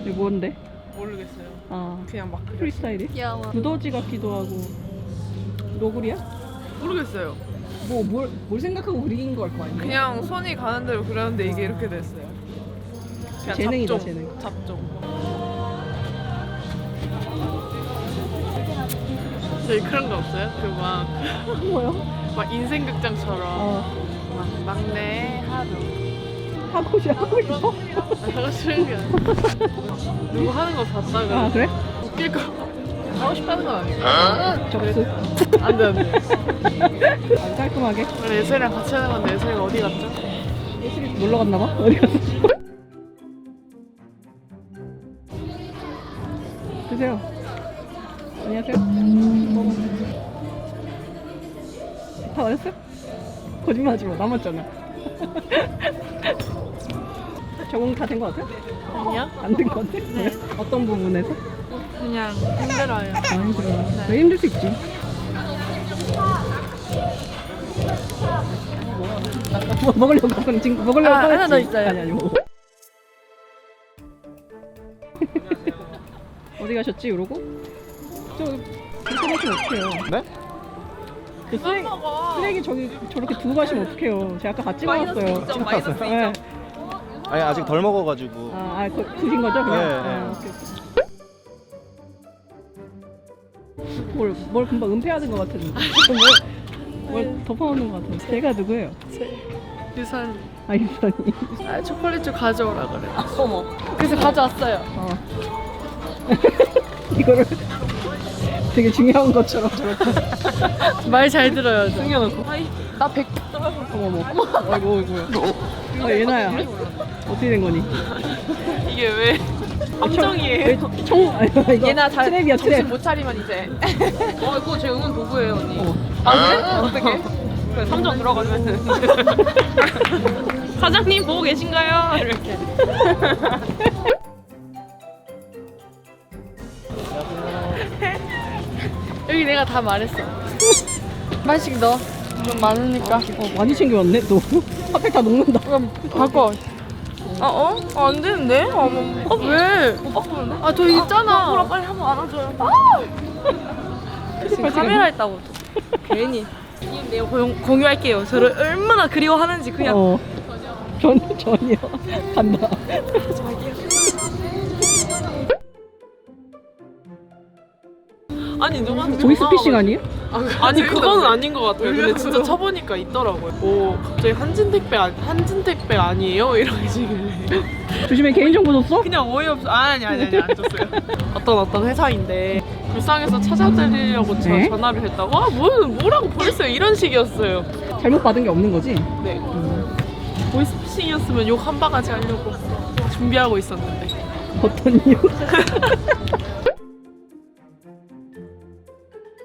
이게 뭔데? 모르겠어요. 아 그냥 막 그려. 프리스타일이? 두더지 같기도 하고 노구리야? 모르겠어요. 뭘 생각하고 그린 걸 거 아니야? 그냥 손이 가는 대로 그렸는데 이게 이렇게 됐어요. 그냥 재능이다, 잡종. 재능. 잡종. 저희 그런 거 없어요? 그 뭐요? 막 인생극장처럼 막 막내 하루 하고 싶어? 하고 싶은 게 아니라 누구 하는 거 봤다가 아 그래? 웃길 거 하고 싶다는 건 아니에요. 접수. 안돼. 아주 깔끔하게. 원래 예슬이랑 같이 하는 건데 예슬이가 어디 갔죠? 예슬이 놀러 갔나 봐? 어디 갔어? 드세요. 안녕하세요. 다 마셨어요? 거짓말하지 마. 남았잖아. 적응 다 된 거 같아? 아니요. 안 된 거 같아? 네. 어떤 부분에서? 그냥 힘들어요. 아 힘들어. 왜 힘들 수 있지? 뭐 먹으려고 그럼 지금 먹으려고 꺼냈지? 하나 더 있어요. 아니 뭐. 어디 가셨지 이러고? 저 그렇게 가시면 어떡해요? 네? 그 쓰레기 저렇게 두고 가시면 어떡해요? 제가 아까 다 찍어놨어요. 찍어놨어요? 네. 아니 아직 덜 먹어가지고. 드신 거죠? 그냥? 네. 오케이. 뭘 금방 은폐하는 것 같은데. 뭘 덮어놓는 것 같은데. 제가 누구예요? 유산. 유선이. 초콜릿 좀 가져오라 그래. 어머. 그래서 가져왔어요. 이거를 되게 중요한 것처럼 저렇게 말 잘 들어요. 숨겨놓고. 나 100. 어머머. 아이고. 예나야. 어떻게 된 거니? 이게 왜 함정이에요? 이거 예나 잘 트랩이야, 정신 트랩. 못 차리면 이제. 이거 제 응원 도구예요, 언니. 아, 그래? 어떻게? 그래, 3점 들어가면은. 사장님 보고 계신가요? 이렇게. 여기 내가 다 말했어. 하나씩 넣어. 좀 많으니까. 많이 챙겨왔네 또. 핫팩 다 녹는다. 그럼 바꿔. 안 되는데? 왜? 저 있잖아. 앞으로 빨리 한번 안아줘요. 지금 카메라 있다고. 괜히. 내가 공유할게요. 저를 얼마나 그리워하는지 그냥. 전이요. 간다. 아니 누구한테 보이스피싱 아니에요? 아니 그거는 아닌 것 같아요. 근데 진짜 쳐보니까 있더라고요. 오 갑자기 한진택배 아니에요? 이러시길래 조심해, 개인정보 줬어? 그냥 어이없어. 아니 안 줬어요. 어떤 회사인데 불쌍해서 찾아드리려고 네? 전화를 했다고 뭐라고 보냈어요. 이런 식이었어요. 잘못 받은 게 없는 거지? 네. 보이스피싱이었으면 욕 한 바가지 하려고 준비하고 있었는데. 어떤 이유?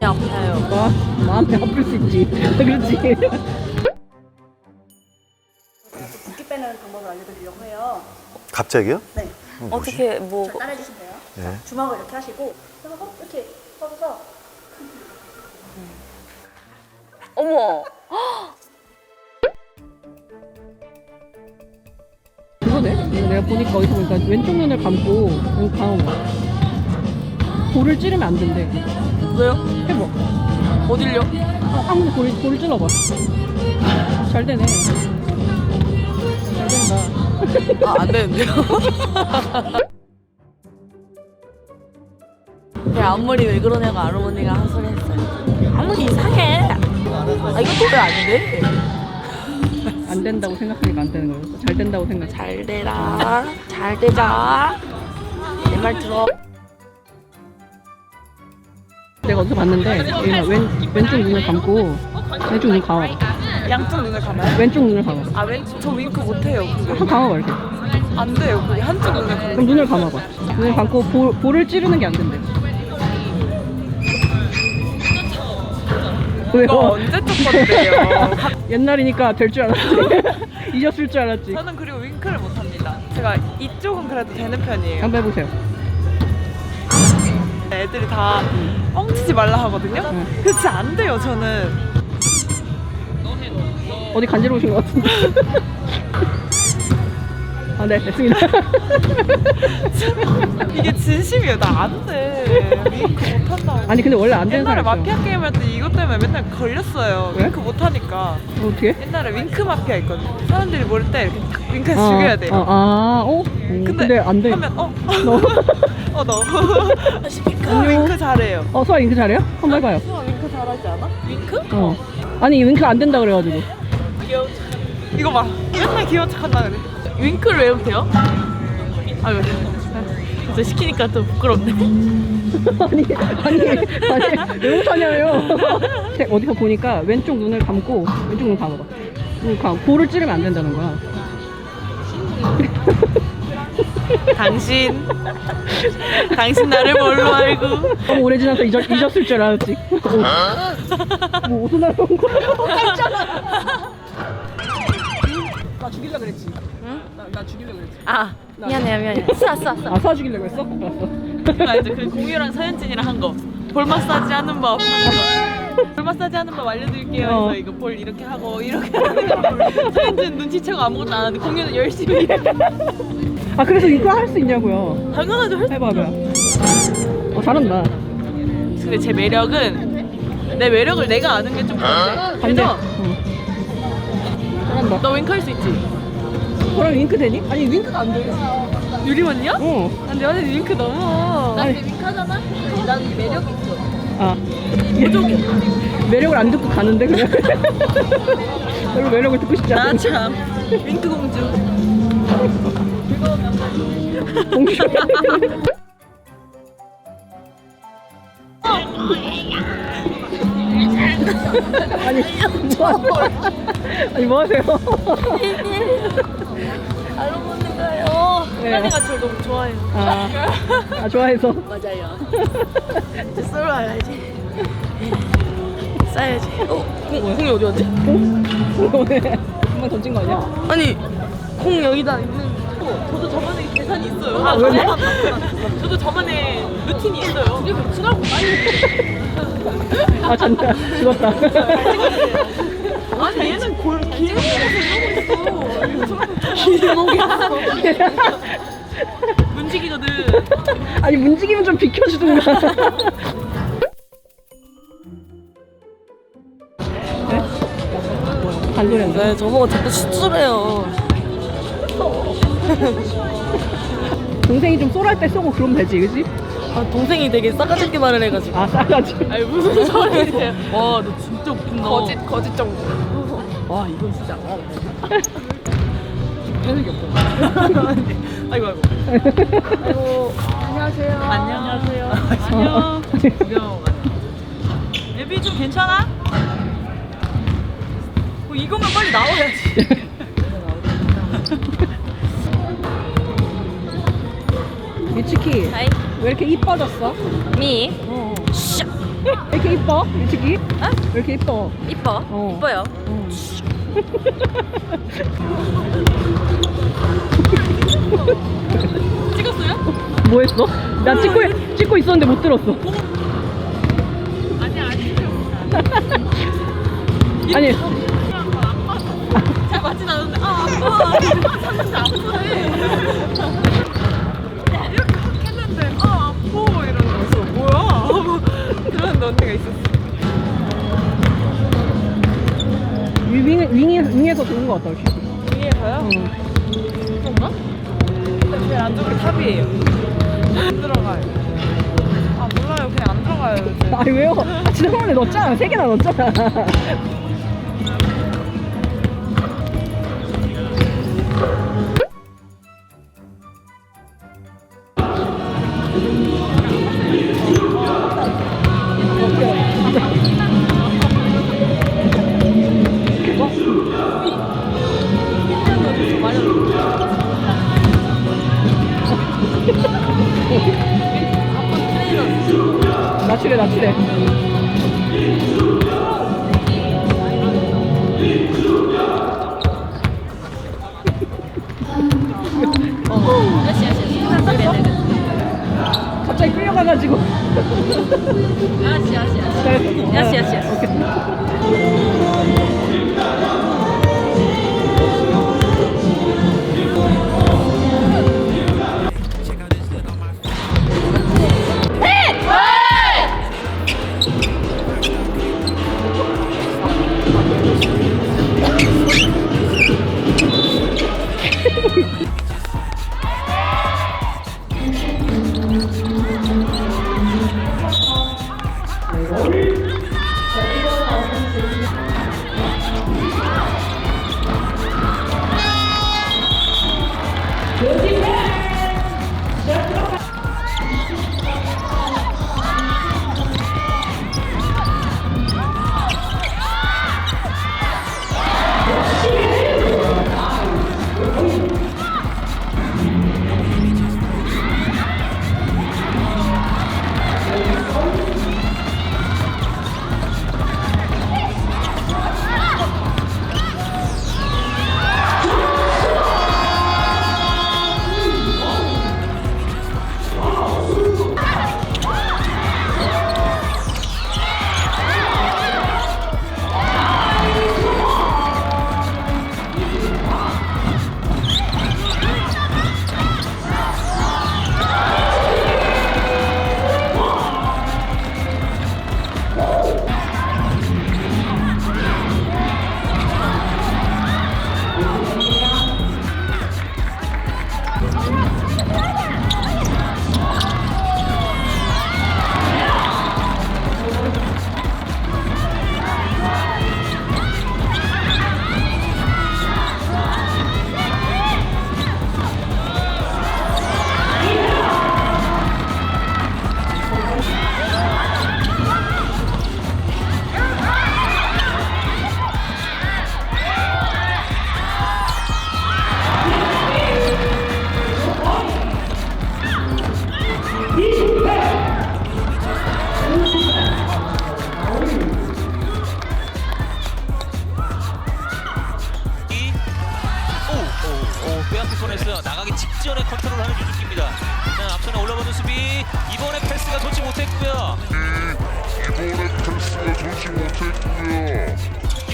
아파요. 마음이 아플 수 있지. 그렇지. 붓기 빼는 방법을 알려드리려고 해요. 갑자기요? 네. 어떻게 저 따라해주시면 돼요. 네. 주먹을 이렇게 하시고 이렇게 뻗어서 어머. 그거네? 내가 보니까 어디서 보니까 왼쪽 눈을 감고 여기 감아봐. 볼을 찌르면 안 된대. 왜요? 해봐. 어딜요? 한번 볼을 찔러봐. 잘 되네. 잘 된다. 안 되는데요? 내 앞머리 왜 그러냐고 아주머니가 한 소리 했어요. 앞머리 이상해. 이것도 왜 안 돼? 안 된다고 생각하니까 안 되는 거였어. 잘 된다고 생각해. 잘 되라. 잘 되자. 내 말 들어. 내가 어디서 봤는데 얘가 왼쪽 눈을 감고 왼쪽 눈 감아봐. 양쪽 눈을 감아요? 왼쪽 눈을 감아봐. 왼쪽 저 윙크 못해요. 한번 감아봐 이렇게. 안 돼요. 그게 한쪽 눈을 감아요. 그럼 눈을 감아봐. 눈을 감고 볼을 찌르는 게 안 된대. 왜요? 언제 첫 번째요? 옛날이니까 될 줄 알았지. 잊었을 줄 알았지. 저는 그리고 윙크를 못합니다. 제가 이쪽은 그래도 되는 편이에요. 한번 해보세요. 애들이 다 뻥치지 말라 하거든요? 응. 근데 진짜 안 돼요, 저는. 어디 간지러우신 것 같은데. 아, 네, 됐습니다. 이게 진심이에요. 나 안 돼. 윙크 못한다고. 아니, 근데 원래 안 되는 옛날에 사람 마피아 게임 할 때 이것 때문에 맨날 걸렸어요. 왜? 윙크 못하니까. 어떻게? 옛날에 윙크 마피아 있거든요. 사람들이 모를 때 이렇게 탁 윙크해서 죽여야 돼요. 근데 안 돼. 하면 너. 너. 아쉽니까? 윙크 잘해요. 수아 윙크 잘해요? 한번 해봐요. 수아 윙크 잘하지 않아? 윙크? 아니, 윙크 안 된다 그래가지고. 귀여운 척. 이거 봐. 맨날 귀여운 척 한다 그래. 윙크를 왜 못해요? 아유, 진짜 시키니까 또 부끄럽네. 아니, 왜 못하냐요. 어디서 보니까 왼쪽 눈을 감고, 왼쪽 눈 감아봐. 눈 감고, 볼을 찌르면 안 된다는 거야. 당신 나를 뭘로 알고? 너무 오래 지나서 잊었을 줄 알았지. 뭐 어디서 나온 거야? 나 죽이려고 그랬지. 응? 나 죽이려고 그랬지. 아 미안해 수아 사 죽이려고 했어? 알았어. 그거 알죠? 그 공유랑 서현진이랑 한 거. 볼 마사지 하는 법 하는 거. 볼 마사지 하는 법 알려드릴게요. 그래서 이거 볼 이렇게 하고 이렇게 하는 거. 서현진 눈치채고 아무것도 안 하는데 공유는 열심히 해. 아, 그래서 이거 할 수 있냐고요. 당연하죠. 할 수. 해봐봐요. 잘한다. 근데 제 매력은 내 매력을 내가 아는 게 좀 그런데. 반대. 그래서 잘한다. 너 윙크할 수 있지? 그럼 윙크 되니? 아니, 윙크가 안 돼. 유리원이야? 근데 언니 윙크 너무. 아니, 윙크하잖아? 난 매력이 있어. 아, 매력을 안 듣고 가는데 그냥. 별로 매력을 듣고 싶지 않아. 나 참 윙크 공주. 공주. 아니 뭐 하세요? 알고 보는 거예요. 하나가 저를 너무 좋아해요. 아, 좋아해서. 맞아요. 이제 썰어 와야지. 싸야지. 공이 어디 갔지? 금방 던진 거 아니야? 아니 공 여기다 있는. 저도 저번에 계산이 있어요. 왜? 저도 저번에 루틴이 있어요. 그리고 지나고 아, 잔다. 죽었다. 아니 얘는 길목에서 문지기거든. 아니, 문지기면 좀 비켜주든가. 네? 반소리인데? 네, 저보고 자꾸 수술해요. 동생이 좀 쏠할 때 쏘고 그러면 되지, 그치? 아, 동생이 되게 싸가지 없게 말을 해가지고. 아, 싸가지고. 아니 무슨 소리세요? 와 너 진짜 웃긴다. 거짓 정도. 와 이건 진짜 안 하네. 배는 게 없다. 아이고. 아이고, 안녕하세요. 안녕하세요. 안녕. 예비 좀 괜찮아? 이거만 빨리 나와야지. 미치키, 하이, 왜 이렇게 이뻐졌어? 미. 왜 이렇게 이뻐? 미치키? 왜 이렇게 이뻐? 이뻐? 이뻐요. 찍었어요? 뭐 했어? 나 찍고 있었는데 못 들었어. 아니 아니, 잘 맞진 않았는데 아파. 샀는데 아프네. 이렇게 확 했는데 아파 이러는 거였어. 뭐야? 그런 언니가 있었어. 윙에서 좋은 거 같다, 혹시. 위에서요? 그런가? 제 안쪽이 탑이에요. 안 들어가요. 아 몰라요. 그냥 안 들어가요. 요새. 아니, 왜요? 지난번에 넣었잖아. 3개나 넣었잖아. 나출해. 갑자기 끌려가가지고. 야시. 오케이.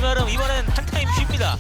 나름 이번엔 한 타임 쉽니다.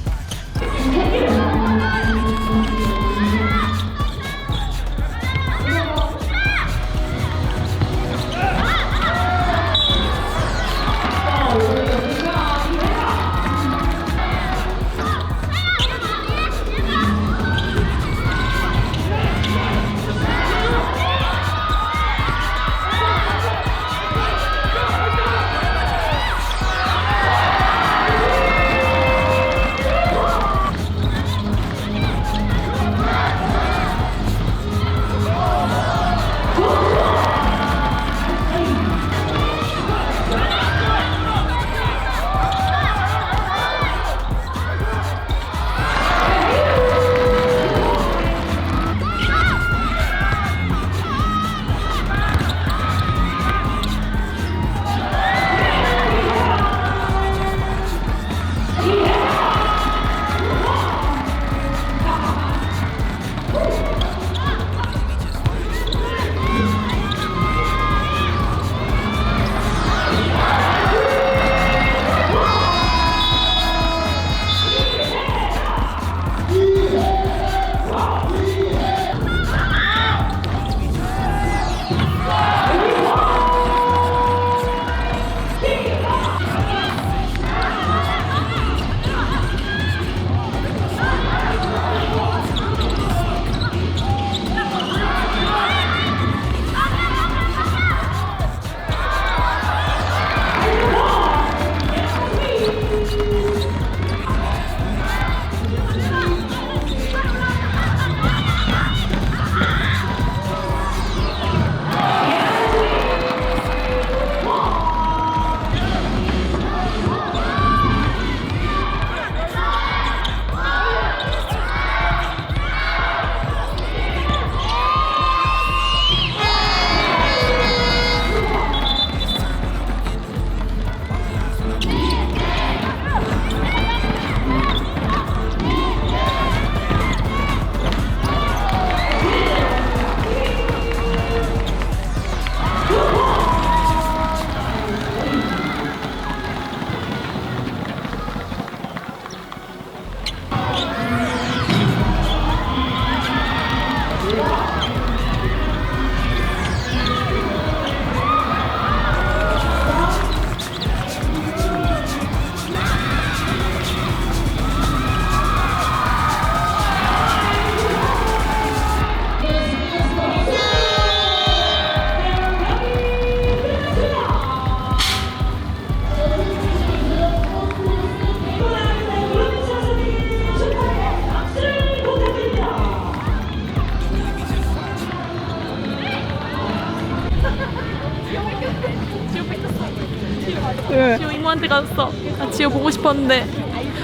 왜? 지호 이모한테 갔어. 아, 지호 보고 싶었는데.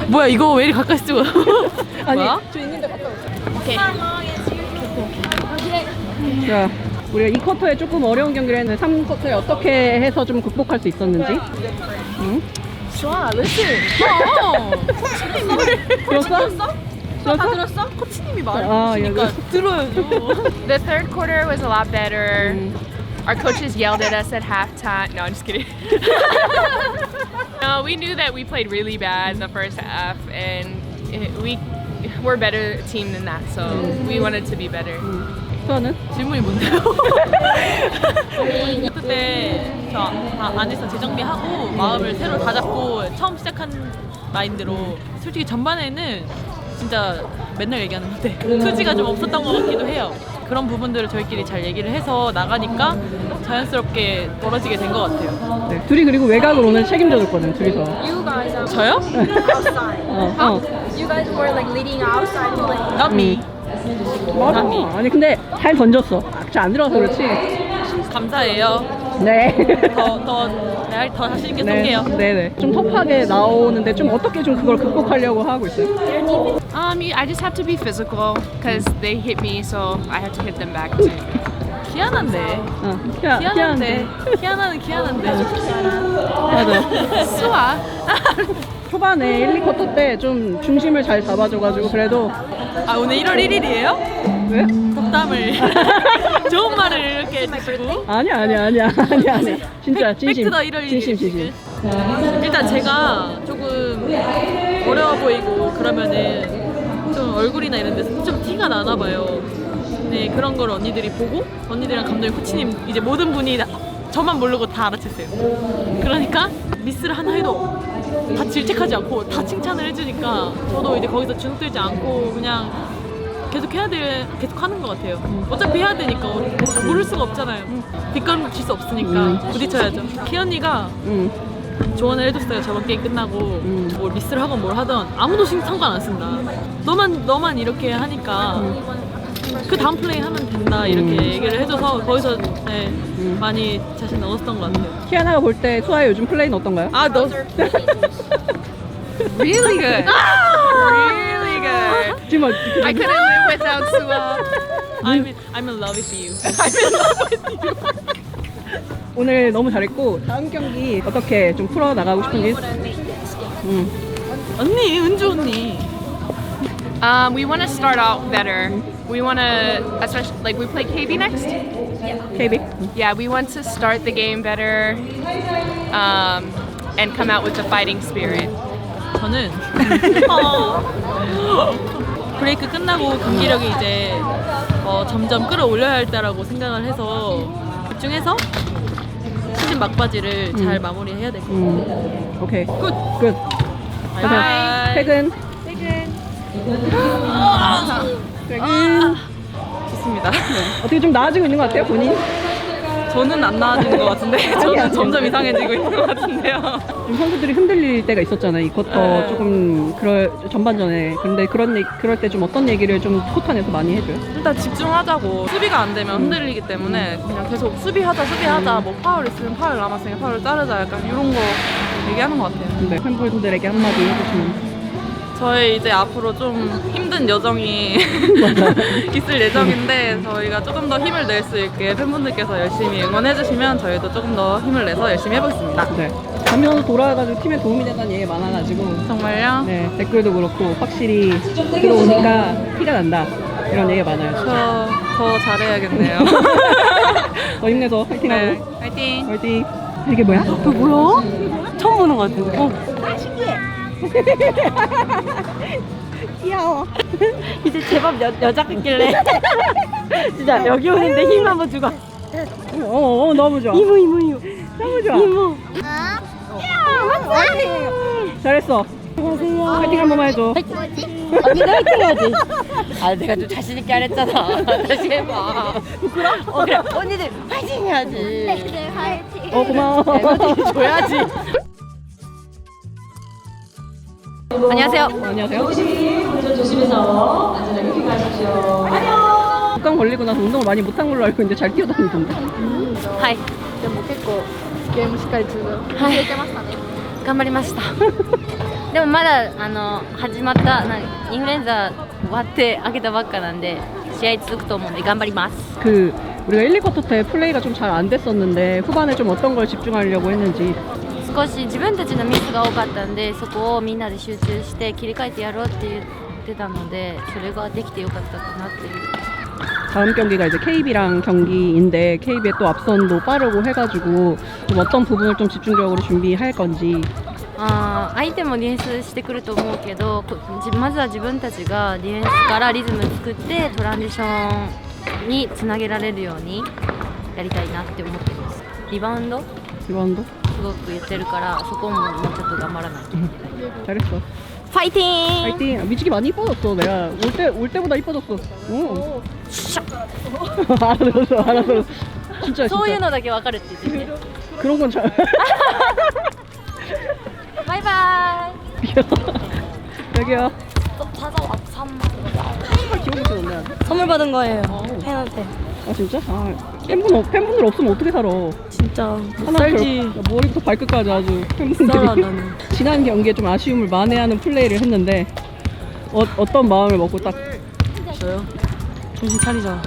뭐야 이거 왜 이리 가까이 찍어? 아니, 뭐야? 저 있는데 갔다 오자. 오케이. 자, 우리가 2쿼터에 조금 어려운 경기를 했는데 3쿼터에 어떻게 해서 좀 극복할 수 있었는지. 응? 좋아, 렛츠. 들었어? 다 들었어? 코치님이 아, 말해주시니까 들어야죠. The third quarter was a lot better. Our coaches yelled at us at halftime. No, I'm just kidding. No, we knew that we played really bad in the first half, and we're a better team than that. So we wanted to be better. 수아는? 질문이 뭔데요? 그때 저 안에서 재정비하고 마음을 새로 다잡고 처음 시작한 마인드로 솔직히 전반에는 진짜 맨날 얘기하는 것 같아. 투지가 좀 없었던 것 같기도 해요. 그런 부분들을 저희끼리 잘 얘기를 해서 나가니까 자연스럽게 벌어지게 된 것 같아요. 네, 둘이 그리고 외곽을 오늘 책임져 줬거든, 둘이서. You guys are 저요? outside. 어. You guys were like leading outside play. Not me. 맞아. 아니 근데 잘 던졌어. 잘 안 들어서 그렇지. 감사해요. 네. 더 자신 있게 쏠게요. 네네. 좀 터프하게 나오는데 좀 어떻게 좀 그걸 극복하려고 하고 있어요? I just have to be physical because they hit me, so I have to hit them back too. 키아나인데. 키아나인데. 키아나는 맞아. 수아. 초반에 1, 2쿼터 때 좀 중심을 잘 잡아줘가지고 그래도. 아 오늘 1월 1일이에요? 왜? 덕담을 좋은 말을 이렇게 해주시고. 아니야. 진짜 진심. 팩트다 1월 1일. 진심. 일단 제가 조금 어려워 보이고 그러면은 좀 얼굴이나 이런 데서 좀 티가 나나 봐요. 네, 그런 걸 언니들이 보고 언니들이랑 감독님, 코치님 이제 모든 분이 저만 모르고 다 알아챘어요. 그러니까 미스를 하나 해도 다 질책하지 않고 다 칭찬을 해주니까 저도 이제 거기서 주눅들지 않고 그냥 계속 하는 것 같아요. 어차피 해야 되니까 모를 수가 없잖아요. 뒷걸음질 수 없으니까 부딪혀야죠. 키 언니가 조언을 해줬어요. 저번 게임 끝나고 뭐 미스를 하건 뭘 하던 아무도 상관 안 쓴다. 너만 이렇게 하니까 그 다음 플레이 하면 된다 이렇게 얘기를 해줘서 거기서 네, 많이 자신 얻었던 것 같아요. 키아나가 볼 때 수아의 요즘 플레이는 어떤가요? 아, 너 Really good. Really good. 지금 I couldn't live without Sua. I'm in love with you. 오늘 너무 잘했고 다음 경기 어떻게 좀 풀어 나가고 싶은지. 언니, 은주 언니. We want to start out better. We want to, especially like we play KB next. KB. Yeah, we want to start the game better, and come out with the fighting spirit. 저는 브레이크 끝나고 경기력이 이제 점점 끌어올려야 할 때라고 생각을 해서 집중해서 시즌 막바지를 잘 마무리해야 될 것 같아요. 오케이. 굿. 굿. 바이바이. 퇴근. 좋습니다. 어떻게 좀 나아지고 있는 것 같아요, 본인? 저는 안 나아지는 것 같은데 저는 점점 이상해지고 있는 것 같은데요. 좀 선수들이 흔들릴 때가 있었잖아요. 이 쿼터 조금 전반전에. 근데 그럴 때 좀 어떤 얘기를 좀 코탄에서 많이 해줘요? 일단 집중하자고. 수비가 안 되면 흔들리기 때문에 그냥 계속 수비하자 뭐 파울 있으면 파울 남았으니까 파울을 자르자 약간 이런 거 얘기하는 것 같아요. 네, 팬분들에게 한마디 해주시면. 저희 이제 앞으로 좀 힘든 여정이 있을 예정인데 저희가 조금 더 힘을 낼 수 있게 팬분들께서 열심히 응원해주시면 저희도 조금 더 힘을 내서 열심히 해보겠습니다. 네. 가면서 돌아와가지고 팀에 도움이 된다는 얘기 많아가지고. 정말요? 네, 댓글도 그렇고 확실히 들어오니까 티가 난다. 이런 얘기가 많아요. 저 더 잘해야겠네요. 더 힘내서 화이팅하고. 네, 화이팅! 화이팅. 이게 뭐야? 그 뭐야? 처음 보는 것 같은데. 귀여워. 이제 제법 여자 같길래. 진짜 여기 오는데 힘 한번 주고. 너무 좋아. 이모. 너무 좋아. 이모. 잘했어. 안녕하세요. 화이팅 한 번만 해줘. 언니도 화이팅 해야지. 아, 내가 좀 자신있게 안 했잖아. 다시 해봐. 부끄러워? 그래. 언니들 화이팅 해야지. 네, 화이팅. 고마워. 화이팅 줘야지. 안녕하세요. 안녕하세요. 독감 걸리고 나서 운동을 많이 못한 걸로 알고 있는데 잘 뛰어다니던데. はい。でも結構ゲームしっかり続いてましたね。頑張りました。でもまだ始まったインフルエンザ終わって開けたばっかなんで試合続くと思うんで頑張ります。 우리가 1, 2쿼터 때 플레이가 좀 잘 안 됐었는데 후반에 좀 어떤 걸 집중하려고 했는지. 少し自分たちのミスが多かったんでそこをみんなで集中して切り替えてやろうって言ってたのでそれができてよかったかなっていう。 다음 경기가 이제 KB랑 경기인데 KB의 또 앞선도 빠르고 해가지고 좀 어떤 부분을 좀 집중적으로 준비할 건지. 相手もディフェンスしてくると思うけどまずは自分たちがディフェンスからリズム作ってトランジションにつなげられるようにやりたいなって思ってます。リバウンドすごく言ってるからそこももうちょっと頑張らないと。 잘했어. 파이팅! 파이팅. 미치기 많이 이뻐졌어. 내가 올 때보다 이뻐졌어. 오. 알았어. 진짜. そういうのだけ分かるって言ってて 그런 건 잘. バイバイ 여기요. 받아와 3만 기억이 좋네. 선물 받은 거예요. 팬한테. 아 진짜? 팬분들 없으면 어떻게 살아? 진짜 살지. 머리부터 발끝까지 아주 팬분들이. 나는. 지난 경기에 좀 아쉬움을 만회하는 플레이를 했는데 어떤 마음을 먹고 딱. 저요? 정신 차리자.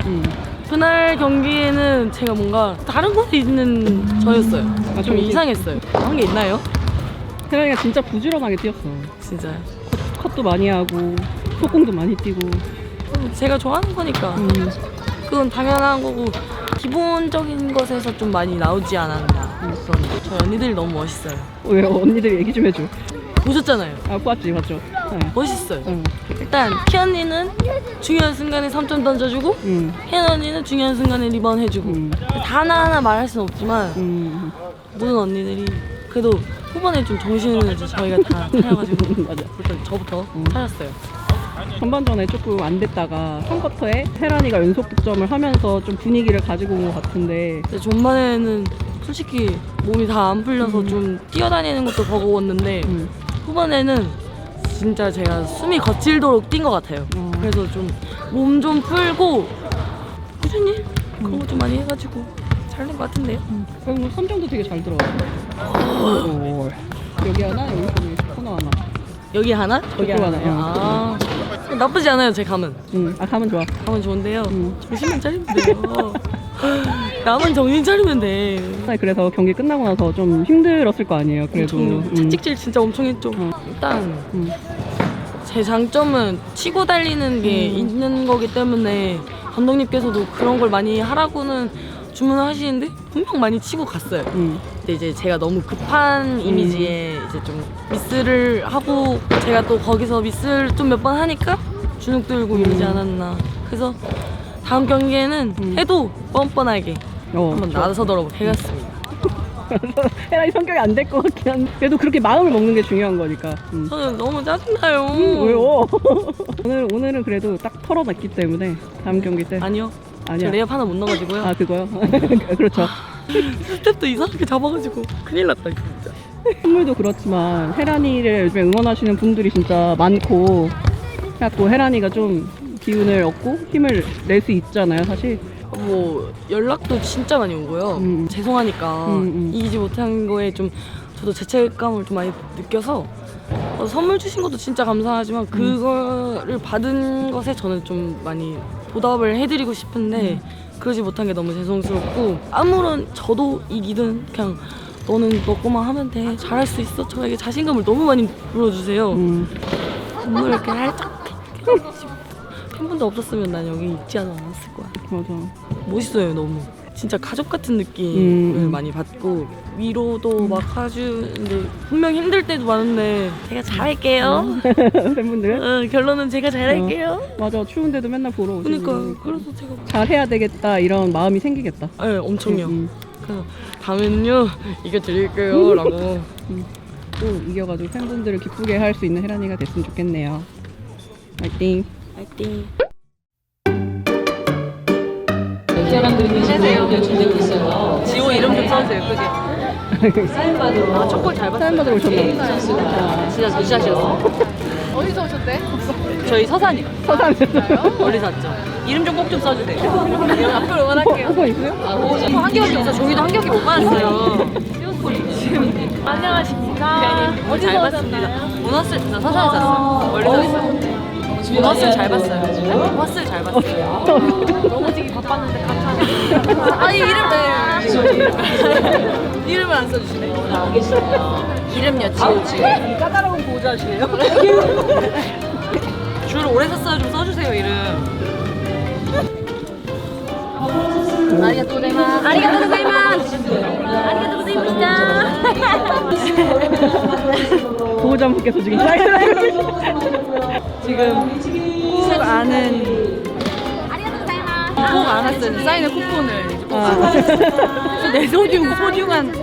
그날 경기에는 제가 뭔가 다른 곳에 있는 저였어요. 좀 이상했어요. 한 게 있나요? 태랑이가 진짜 부지런하게 뛰었어. 진짜. 컷도 많이 하고 속공도 많이 뛰고. 제가 좋아하는 거니까. 그건 당연한 거고 기본적인 것에서 좀 많이 나오지 않았나. 그런 저 언니들이 너무 멋있어요. 왜 언니들 얘기 좀 해줘. 보셨잖아요. 아 봤지 봤죠. 네. 멋있어요. 응. 일단 키 언니는 중요한 순간에 3점 던져주고 혜연 언니는 중요한 순간에 리바운드 해주고 다 하나하나 말할 수는 없지만 모든 언니들이 그래도 후반에 좀 정신을 이제 저희가 다 차려가지고 맞아. 일단 저부터 차렸어요. 전반전에 조금 안 됐다가 3쿼터에 혜란이가 연속 득점을 하면서 좀 분위기를 가지고 온 것 같은데 근데 전반에는 솔직히 몸이 다 안 풀려서 좀 뛰어다니는 것도 버거웠는데 후반에는 진짜 제가 숨이 거칠도록 뛴 것 같아요. 그래서 좀 몸 좀 풀고 꾸준히 그런 거 좀 많이 해가지고 잘 된 것 같은데요. 그리고 3점도 되게 잘 들어갔어요. 여기 하나, 여기 코너 하나. 여기 하나? 저기 저쪽 하나. 하나. 나쁘지 않아요, 제 감은. 아 가면 좋아. 감은 좋은데요. 정신만 차리면 돼요. 나만 정신 차리면 돼. 그래서 경기 끝나고 나서 좀 힘들었을 거 아니에요. 그래도 채찍질 진짜 엄청 했죠. 일단 제 장점은 치고 달리는 게 있는 거기 때문에 감독님께서도 그런 걸 많이 하라고는 주문을 하시는데 분명 많이 치고 갔어요. 근데 이제 제가 너무 급한 이미지에 이제 좀 미스를 하고 제가 또 거기서 미스를 좀 몇 번 하니까 주눅 들고 이러지 않았나. 그래서 다음 경기에는 해도 뻔뻔하게 한번 나서도록 하겠습니다. 혜란이 성격이 안 될 것 같긴 한데 그래도 그렇게 마음을 먹는 게 중요한 거니까. 저는 너무 짜증나요. 왜요? 오늘은 그래도 딱 털어놨기 때문에 다음 경기 때 아니요. 아니야. 저 레이업 하나 못 넣어가지고요. 아 그거요? 그렇죠. 스텝도 이상하게 잡아가지고 큰일 났다 진짜. 선물도 그렇지만 혜란이를 요즘에 응원하시는 분들이 진짜 많고 그래갖고 혜란이가 좀 기운을 얻고 힘을 낼 수 있잖아요 사실. 뭐 연락도 진짜 많이 오고요. 죄송하니까 이기지 못한 거에 좀 저도 죄책감을 좀 많이 느껴서 선물 주신 것도 진짜 감사하지만 그거를 받은 것에 저는 좀 많이 보답을 해드리고 싶은데 그러지 못한 게 너무 죄송스럽고 아무런 저도 이기든 그냥 너는 너 거만 하면 돼 잘할 수 있어 저에게 자신감을 너무 많이 불어주세요. 오늘 이렇게 살짝 팬분들 없었으면 난 여기 있지 않았을 거야. 맞아. 멋있어요 너무. 진짜 가족 같은 느낌을 많이 받고 위로도 막 해주는데 분명 힘들 때도 많은데 제가 잘할게요. 팬분들? 결론은 제가 잘할게요. 맞아 추운데도 맨날 보러 오시고. 그러니까 그래서 제가 잘해야 되겠다 이런 마음이 생기겠다. 네 엄청요. 그래서 다음에는요 이겨드릴게요 라고 또 이겨가지고 팬분들을 기쁘게 할 수 있는 혜란이가 됐으면 좋겠네요. 화이팅. 화이팅. 지호 이름 좀 써주세요. 그지? 첫골 잘 봤어요. 사인 받으러 오셨나? 진짜 무시하셨어. 어디서 오셨대? 저희 서산이요. 서산에서. 멀리 샀죠. 이름 좀 꼭 좀 써주세요. 앞으로 응원할게요. 오빠 있어요? 한 개밖에 없어. 종이도 한 개밖에 못 받았어요. 안녕하십니까. 잘 봤습니다. 문어스 진짜 서산에 샀어요. 멀리 샀어요. 문어스 잘 봤어요. 문어스 잘 봤어요. 너무 지기 바빴는데 감사합니다. 아니 이름 이름을 안 써주시네. 이름요 지호. 까다로운 보호자시네요. 줄 오래 샀어요. 좀 써주세요 이름. 아리가또 고자이마스. 아리가또 고자이마스. 아리가또 고자이마시다. 보호자분께서 지금 사인을 지금 꼭 아는 꼭 알았어요. 사인의 쿠폰을. 내 소중한